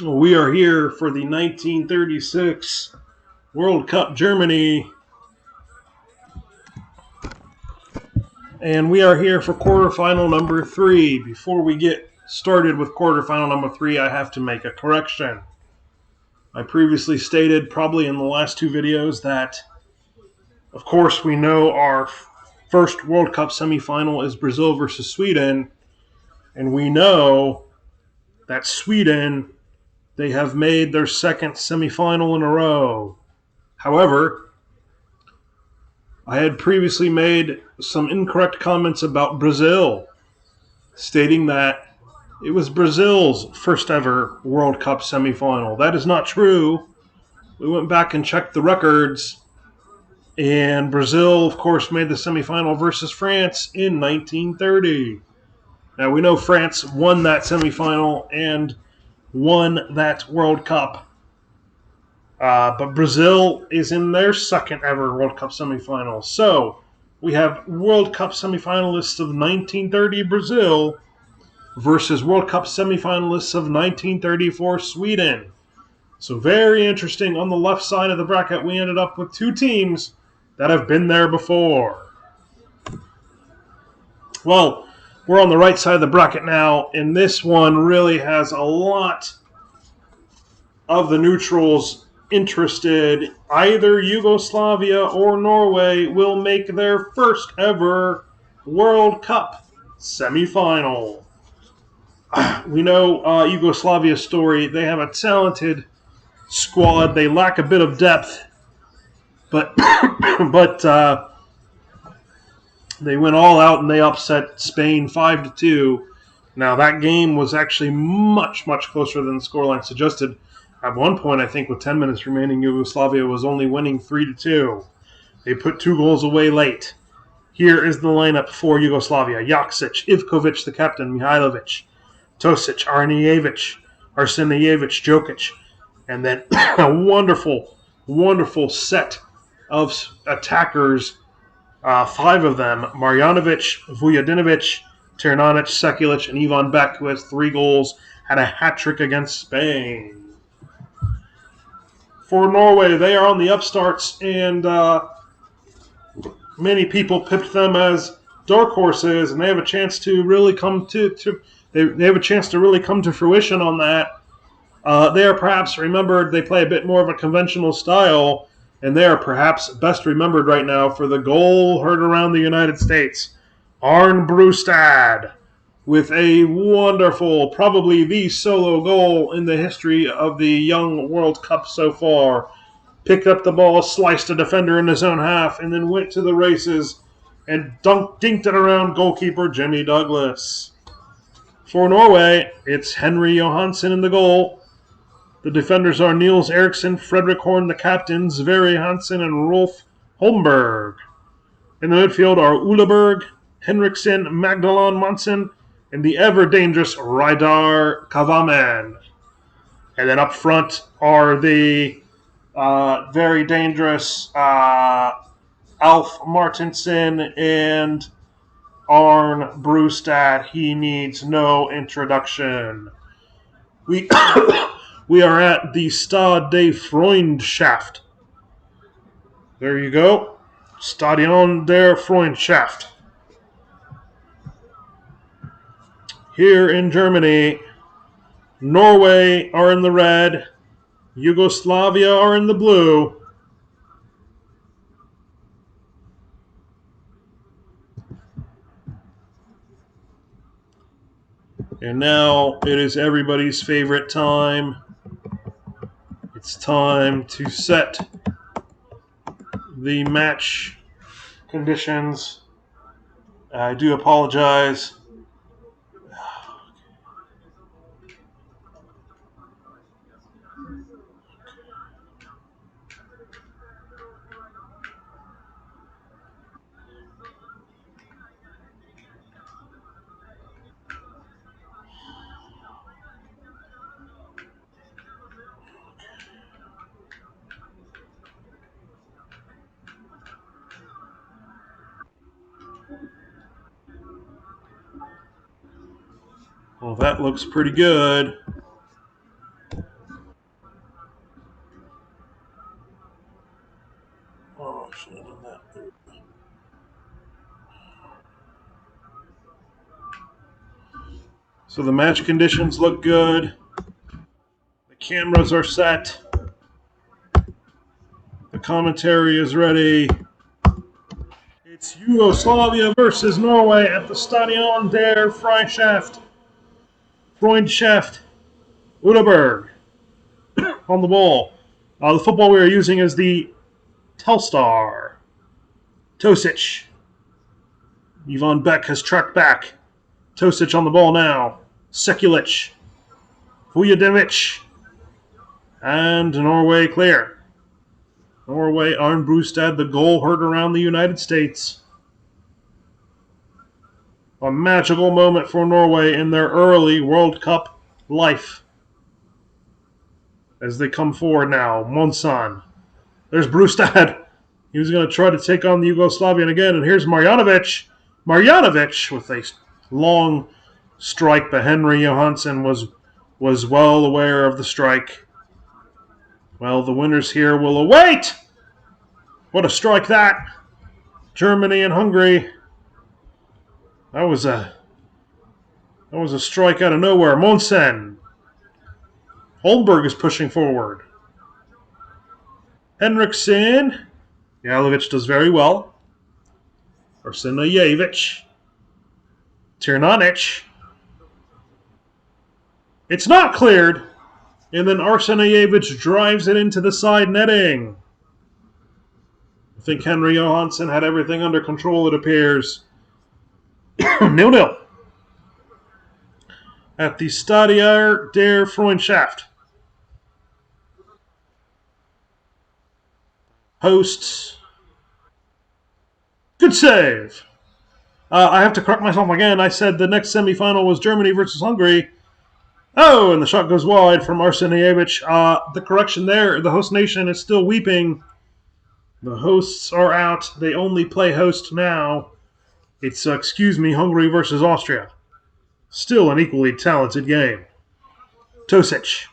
We are here for the 1936 World Cup Germany, and we are here for quarterfinal number 3. Before we get started with quarterfinal number 3, I have to make a correction. I previously stated, probably in the last two videos, that of course we know our first World Cup semifinal is Brazil versus Sweden, and we know that Sweden, they have made their second semifinal in a row. However, I had previously made some incorrect comments about Brazil, stating that it was Brazil's first ever World Cup semifinal. That is not true. We went back and checked the records, and Brazil, of course, made the semifinal versus France in 1930. Now, we know France won that semifinal and won that World Cup. But Brazil is in their second ever World Cup semifinal. So we have World Cup semifinalists of 1930 Brazil versus World Cup semifinalists of 1934 Sweden. So very interesting. On the left side of the bracket, we ended up with two teams that have been there before. Well, we're on the right side of the bracket now, and this one really has a lot of the neutrals interested. Either Yugoslavia or Norway will make their first ever World Cup semifinal. We know Yugoslavia's story. They have a talented squad. They lack a bit of depth, but they went all out and they upset Spain 5-2. Now that game was actually much closer than the scoreline suggested. At one point, I think with 10 minutes remaining, Yugoslavia was only winning 3-2. They put 2 goals away late. Here is the lineup for Yugoslavia: Joksic, Ivkovic, the captain, Mihailovic, Tosic, Arnijevic, Arsenijevic, Jokic, and then a wonderful set of attackers. 5 of them: Marjanovic, Vujadinovic, Ternanic, Sekulic, and Ivan Beck, who has 3 goals, had a hat-trick against Spain. For Norway, they are on the upstarts, and many people picked them as dark horses, and they have a chance to really come to they have a chance to really come to fruition on that. They are perhaps remembered. They play a bit more of a conventional style, and they are perhaps best remembered right now for the goal heard around the United States. Arne Brustad, with a wonderful, probably the solo goal in the history of the young World Cup so far. Picked up the ball, sliced a defender in his own half, and then went to the races and dinked it around goalkeeper Jimmy Douglas. For Norway, it's Henry Johansson in the goal. The defenders are Niels Eriksson, Frederick Horn, the captains, Sverre Hansen, and Rolf Holmberg. In the midfield are Uleberg, Henriksen, Magdalon Monsen, and the ever-dangerous Reidar Kavaman. And then up front are the very dangerous Alf Martinsen and Arne Brustad. He needs no introduction. We are at the Stade de Freundschaft. There you go. Stadion der Freundschaft. Here in Germany, Norway are in the red, Yugoslavia are in the blue. And now it is everybody's favorite time. It's time to set the match conditions. I do apologize. Well, that looks pretty good. So the match conditions look good. The cameras are set. The commentary is ready. It's Yugoslavia versus Norway at the Stadion der Freundschaft. Udeberg on the ball. The football we are using is the Telstar. Tosic. Ivan Beck has tracked back. Tosic on the ball now. Sekulic. Vujovic. And Norway clear. Norway, Arne Brustad, the goal heard around the United States. A magical moment for Norway in their early World Cup life. As they come forward now, Monson. There's Brustad. He was going to try to take on the Yugoslavian again, and here's Marjanovic. Marjanovic with a long strike, but Henry Johansson was well aware of the strike. Well, the winners here will await. What a strike that! Germany and Hungary. That was a strike out of nowhere. Monsen. Holmberg is pushing forward. Henriksen. Jalovic does very well. Arsenijevic. Tirnanic. It's not cleared. And then Arsenijevic drives it into the side netting. I think Henry Johansson had everything under control, it appears. 0-0. At the Stadion der Freundschaft. Hosts. Good save. I have to correct myself again. I said the next semifinal was Germany versus Hungary. Oh, and the shot goes wide from Arsenijevic. The correction there, the host nation is still weeping. The hosts are out. They only play host now. It's, Hungary versus Austria. Still an equally talented game. Tosic.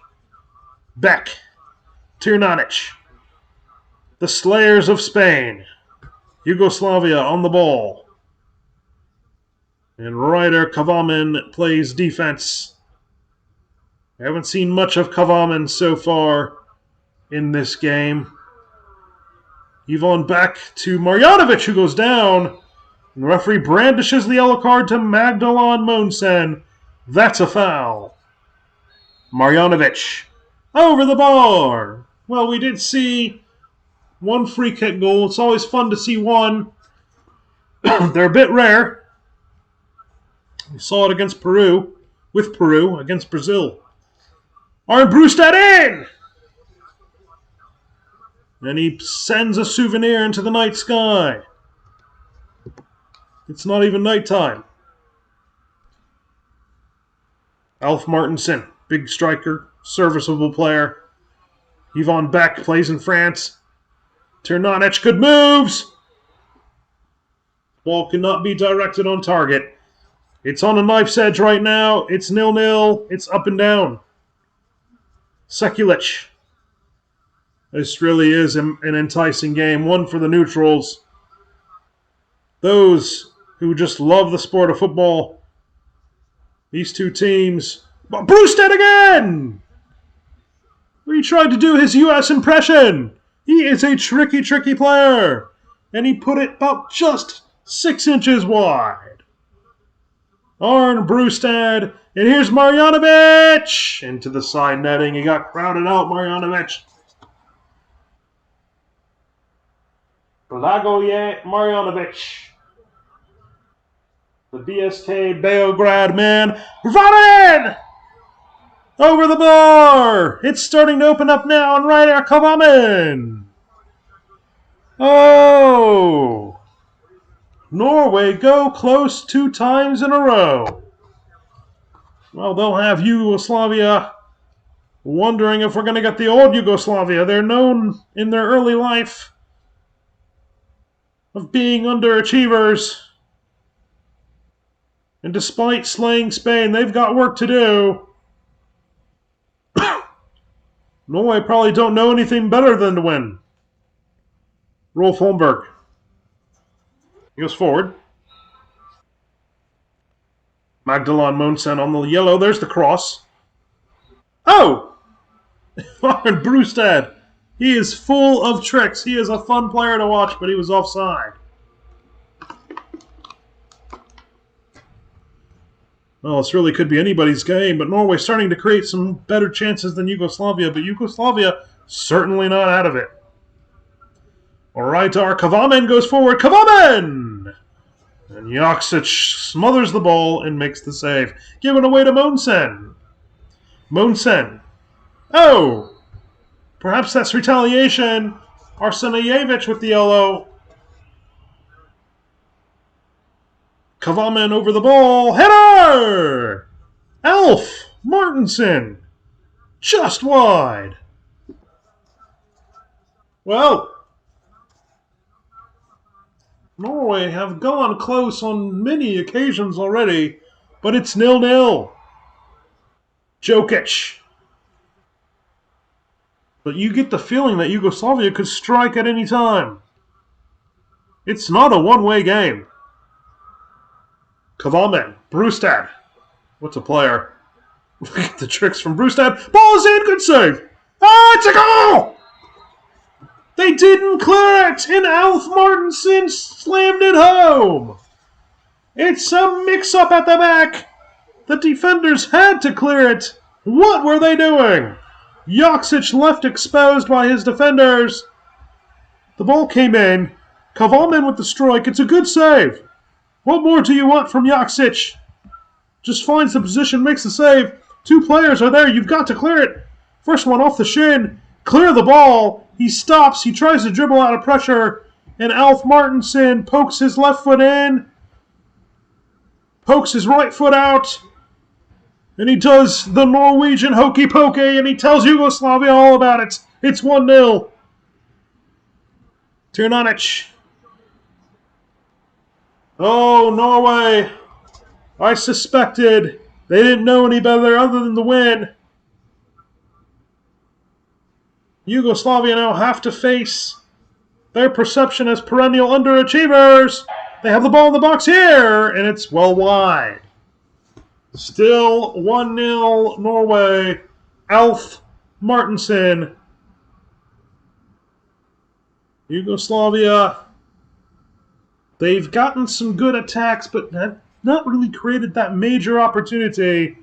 Beck. Tirnanic. The Slayers of Spain. Yugoslavia on the ball. And Ryder Kavaman plays defense. I haven't seen much of Kavaman so far in this game. Ivan back to Marjanovic, who goes down. And the referee brandishes the yellow card to Magdalene Monsen. That's a foul. Marjanovic over the bar. Well, we did see one free kick goal. It's always fun to see one. They're a bit rare. We saw it against Peru, against Brazil. Arne Brustad in! And he sends a souvenir into the night sky. It's not even nighttime. Alf Martinson, big striker, serviceable player. Ivan Beck plays in France. Tirnanic, good moves! Ball cannot be directed on target. It's on a knife's edge right now. It's 0-0. It's up and down. Sekulic. This really is an enticing game. One for the neutrals. Those who just love the sport of football. These two teams. But Brustad again! He tried to do his U.S. impression. He is a tricky, tricky player. And he put it about just 6 inches wide. Arne Brustad. And here's Marjanovic! Into the side netting. He got crowded out, Marjanovic. Blagoje Marjanovic. The BSK Beograd man. Run in! Over the bar! It's starting to open up now, and Ryder Kavaman. Oh! Norway go close 2 times in a row. Well, they'll have Yugoslavia wondering if we're going to get the old Yugoslavia. They're known in their early life of being underachievers. And despite slaying Spain, they've got work to do. Norway probably don't know anything better than to win. Rolf Holmberg. He goes forward. Magdalon Monsen on the yellow. There's the cross. Oh! Arne Brustad. He is full of tricks. He is a fun player to watch, but he was offside. Well, this really could be anybody's game, but Norway's starting to create some better chances than Yugoslavia, but Yugoslavia certainly not out of it. All right, our Kavamen goes forward. Kavamen! And Joksic smothers the ball and makes the save. Given away to Monsen. Monsen. Oh! Perhaps that's retaliation. Arsenajevic with the yellow. Kavamen over the ball. Header! Alf Martinson. Just wide. Well, Norway have gone close on many occasions already, but it's 0-0. Jokic. But you get the feeling that Yugoslavia could strike at any time. It's not a one-way game. Kavamen. Brustad. What's a player? Look at the tricks from Brustad. Ball is in. Good save. Ah, it's a goal! They didn't clear it, and Alf Martinson slammed it home. It's a mix-up at the back. The defenders had to clear it. What were they doing? Joksic left exposed by his defenders. The ball came in. Kavamen with the strike. It's a good save. What more do you want from Joksic? Just finds the position, makes the save. Two players are there. You've got to clear it. First one off the shin. Clear the ball. He stops. He tries to dribble out of pressure. And Alf Martinson pokes his left foot in. Pokes his right foot out. And he does the Norwegian hokey pokey. And he tells Yugoslavia all about it. It's 1-0. Ternanic. Oh, Norway. I suspected. They didn't know any better other than to win. Yugoslavia now have to face their perception as perennial underachievers. They have the ball in the box here, and it's well wide. Still 1-0 Norway. Alf Martinson. Yugoslavia, they've gotten some good attacks, but have not really created that major opportunity.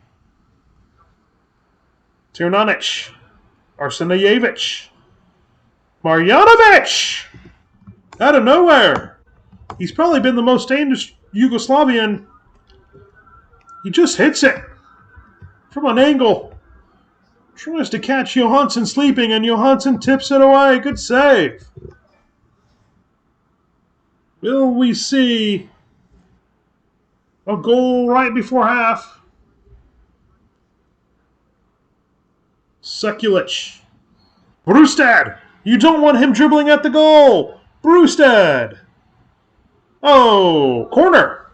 Ternanic. Arsenajevic. Marjanovic! Out of nowhere. He's probably been the most dangerous Yugoslavian. He just hits it from an angle. Tries to catch Johansson sleeping, and Johansson tips it away. Good save. Will we see a goal right before half? Sekulic. Brustad. You don't want him dribbling at the goal. Brustad. Oh, corner.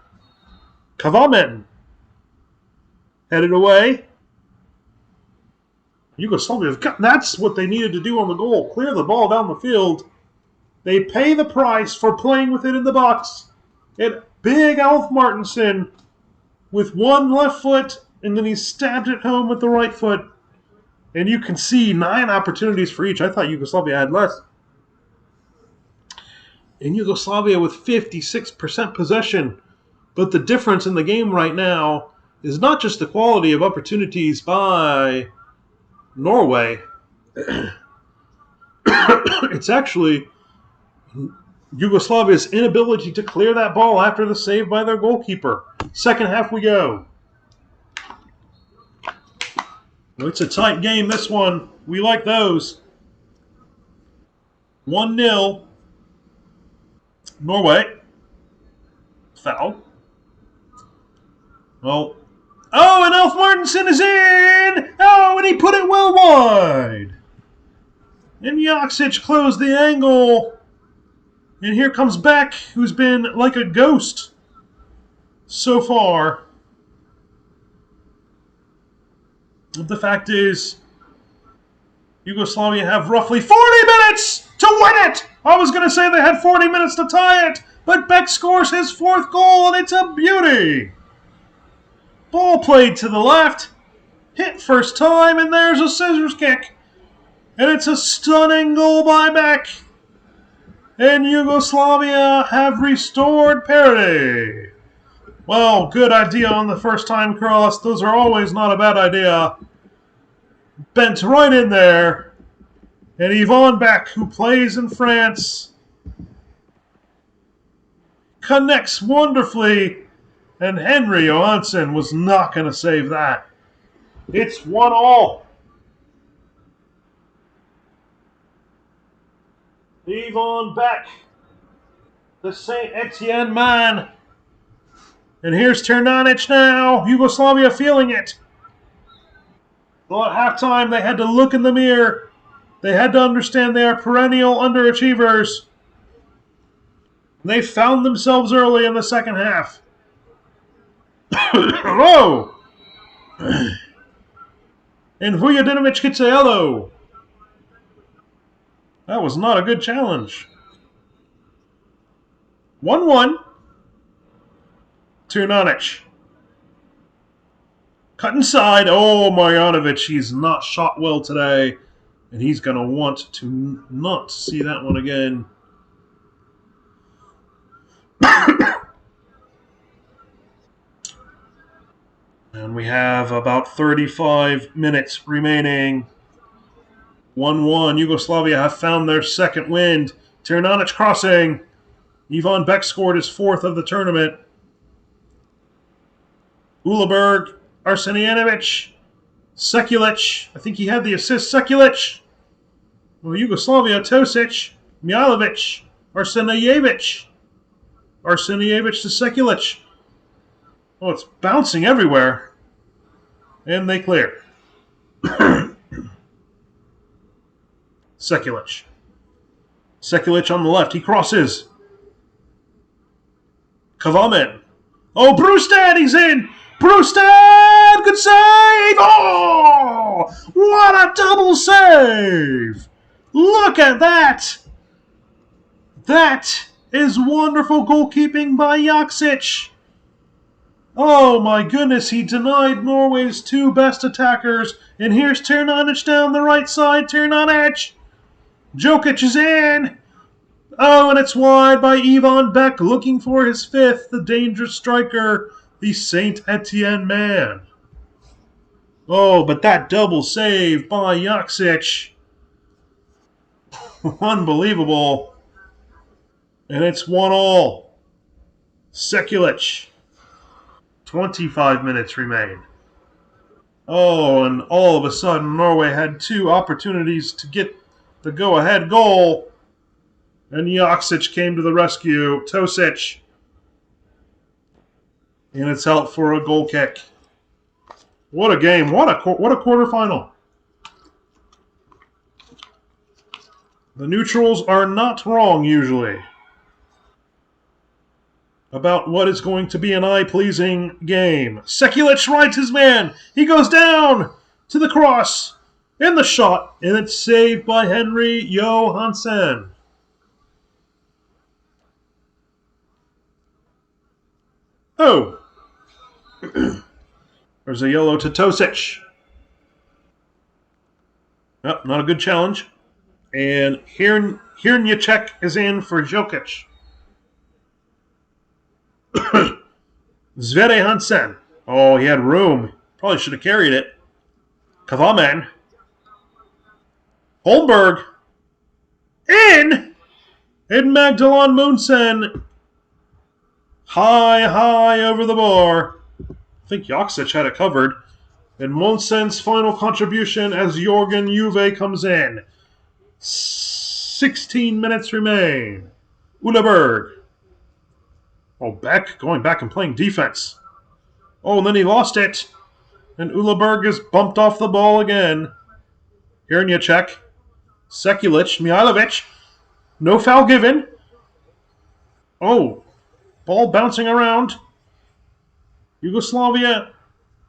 Kavamen. Headed away. Yugoslavia, that's what they needed to do on the goal. Clear the ball down the field. They pay the price for playing with it in the box. And big Alf Martinson with one left foot, and then he stabbed it home with the right foot. And you can see 9 opportunities for each. I thought Yugoslavia had less. And Yugoslavia with 56% possession. But the difference in the game right now is not just the quality of opportunities by Norway. It's actually Yugoslavia's inability to clear that ball after the save by their goalkeeper. Second half we go. It's a tight game, this one. We like those. 1-0. Norway. Foul. Well. Oh, and Alf Martinson is in! Oh, and he put it well wide. And Joksic closed the angle. And here comes Beck, who's been like a ghost so far. The fact is, Yugoslavia have roughly 40 minutes to win it! I was going to say they had 40 minutes to tie it, but Beck scores his 4th goal, and it's a beauty! Ball played to the left. Hit first time, and there's a scissors kick. And it's a stunning goal by Beck. And Yugoslavia have restored parity. Well, good idea on the first time cross. Those are always not a bad idea. Bent right in there. And Yvonne Beck, who plays in France, connects wonderfully. And Henry Johansson was not going to save that. It's 1-1. Yvonne Beck, the St. Etienne man. And here's Ternanic now. Yugoslavia feeling it. Well, at halftime, they had to look in the mirror. They had to understand they are perennial underachievers. They found themselves early in the second half. Hello! And Vujadinovic gets a yellow. That was not a good challenge. 1-1. Ternanic. Cut inside. Oh, Marjanovic, he's not shot well today. And he's going to want to not see that one again. And we have about 35 minutes remaining. 1-1. Yugoslavia have found their second wind. Ternanic crossing. Yvonne Beck scored his fourth of the tournament. Uleberg, Arsenianovic, Sekulic. I think he had the assist. Sekulic. Well, Yugoslavia, Tosic, Mihailovic, Arsenijevic. Arsenijevic to Sekulic. Oh, it's bouncing everywhere. And they clear. Sekulic. Sekulic on the left. He crosses. Kavamen. Oh, Brustad, he's in. Brustad, good save. Oh, what a double save. Look at that. That is wonderful goalkeeping by Jaksic. Oh my goodness, he denied Norway's two best attackers. And here's Ternanic down the right side. Ternanic. Jokic is in. Oh, and it's wide by Yvonne Beck, looking for his fifth, the dangerous striker, the St. Etienne man. Oh, but that double save by Jaksic. Unbelievable. And it's 1-1. Sekulic. 25 minutes remain. Oh, and all of a sudden, Norway had two opportunities to get the go-ahead goal. And Jaksic came to the rescue. Tosic. And it's out for a goal kick. What a game. What a quarterfinal. The neutrals are not wrong usually about what is going to be an eye-pleasing game. Sekulic rights his man. He goes down to the cross. In the shot. And it's saved by Henry Johansson. Oh. There's a yellow to Tosic. Oh, not a good challenge. And Hierniacek is in for Jokic. Sverre Hansen. Oh, he had room. Probably should have carried it. Kavamen. Holmberg. In. And Magdalene Munsen. High over the bar. I think Jaksic had it covered. And Munsen's final contribution as Jorgen Juve comes in. 16 minutes remain. Uleberg. Oh, Beck going back and playing defense. Oh, and then he lost it. And Uleberg is bumped off the ball again. Hierniacek. Sekulic. Mihailovic. No foul given. Oh, ball bouncing around. Yugoslavia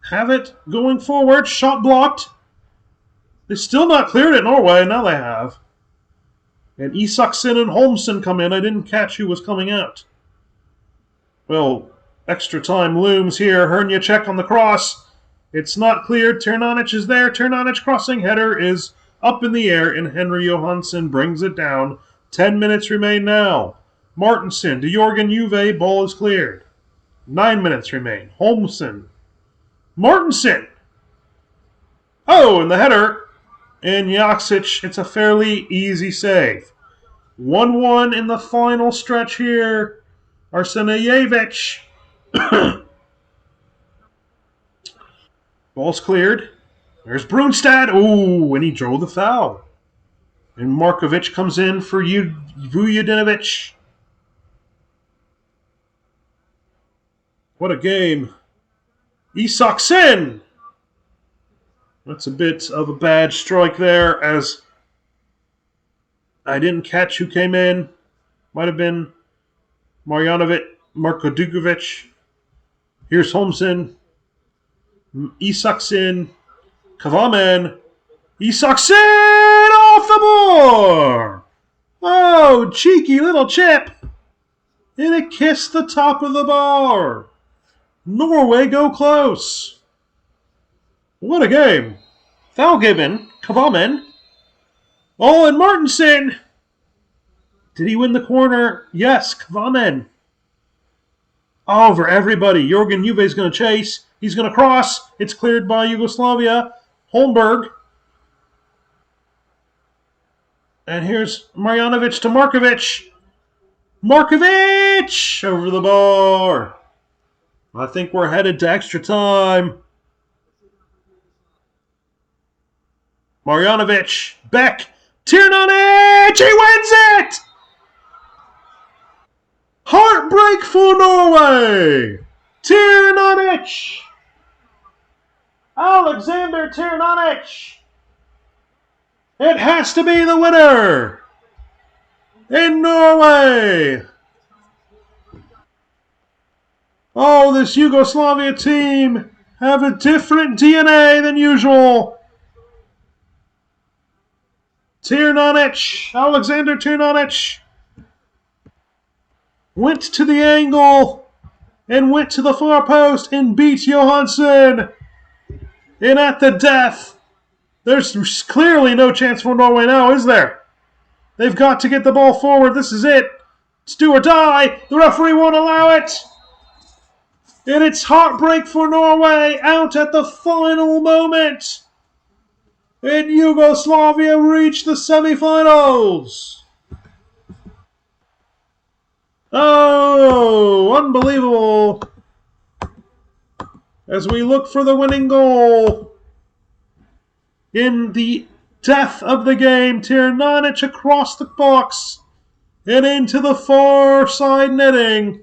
have it going forward. Shot blocked. They still not cleared it, Norway. Now they have. And Isaksen and Holmsen come in. I didn't catch who was coming out. Well, Extra time looms here. Hernia check on the cross. It's not cleared. Ternanic is there. Ternanic crossing header is up in the air, and Henry Johansson brings it down. 10 minutes remain now. Martinson to Jorgen Juve. Ball is cleared. 9 minutes remain. Holmsen. Martinson. Oh, and the header. And Jaksic, it's a fairly easy save. 1-1 in the final stretch here. Arsenajevic. Ball's cleared. There's Brustad. Ooh, and he drove the foul. And Markovic comes in for Vujadinovic. What a game. Isaksen. That's a bit of a bad strike there, as I didn't catch who came in. Might have been Marjanovic, Marko Dukovic. Here's Holmsen. Isaksen. Kavamen. Isaksen off the bar! Oh, cheeky little chip. And it kissed the top of the bar. Norway go close. What a game. Foul given. Kavamen. Oh, and Martinson. Did he win the corner? Yes, Kavamen. Over everybody. Jorgen Juve is going to chase. He's going to cross. It's cleared by Yugoslavia. Holmberg. And here's Marjanovic to Markovic. Markovic over the bar. I think we're headed to extra time. Marjanovic. Beck. Ternanic. He wins it! Heartbreak for Norway. Ternanic. Alexander Ternanic. It has to be the winner in Norway. Oh, this Yugoslavia team have a different DNA than usual. Ternanic, Alexander Ternanic, went to the angle and went to the far post and beat Johansson. And at the death, there's clearly no chance for Norway now, is there? They've got to get the ball forward. This is it. It's do or die. The referee won't allow it. And it's heartbreak for Norway out at the final moment. And Yugoslavia reach the semifinals. Oh, unbelievable. As we look for the winning goal. In the death of the game, Ternanic across the box and into the far side netting.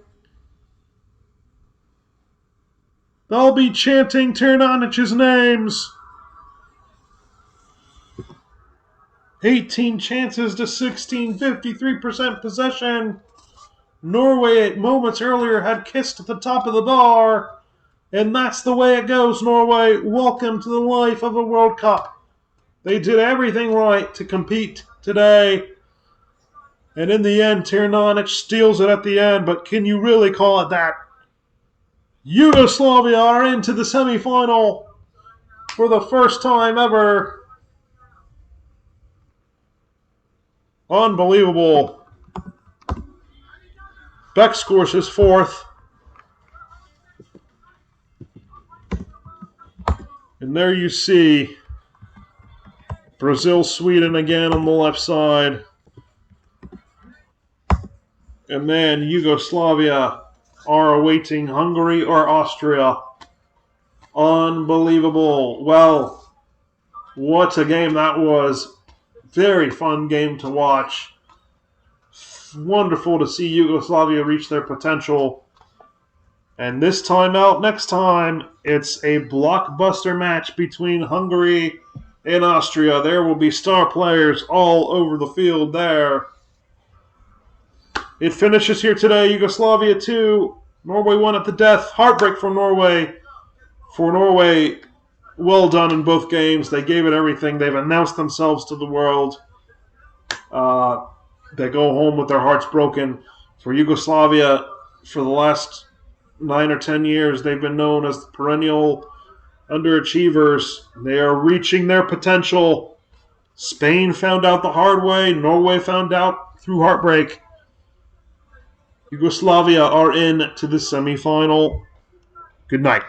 They'll be chanting Ternanic's names. 18 chances to 16, 53% possession. Norway, at moments earlier, had kissed at the top of the bar. And that's the way it goes, Norway. Welcome to the life of a World Cup. They did everything right to compete today. And in the end, Ternanic steals it at the end. But can you really call it that? Yugoslavia are into the semifinal for the first time ever. Unbelievable. Beck scores his fourth. And there you see Brazil, Sweden again on the left side. And then Yugoslavia are awaiting Hungary or Austria. Unbelievable. Well, what a game that was. Very fun game to watch. Wonderful to see Yugoslavia reach their potential. And this time out, next time, it's a blockbuster match between Hungary and Austria. There will be star players all over the field there. It finishes here today. Yugoslavia 2, Norway 1 at the death. Heartbreak for Norway. For Norway, well done in both games. They gave it everything. They've announced themselves to the world. They go home with their hearts broken. For Yugoslavia, for the last 9 or 10 years, they've been known as the perennial underachievers. They are reaching their potential. Spain found out the hard way. Norway found out through heartbreak. Yugoslavia are in to the semifinal. Good night.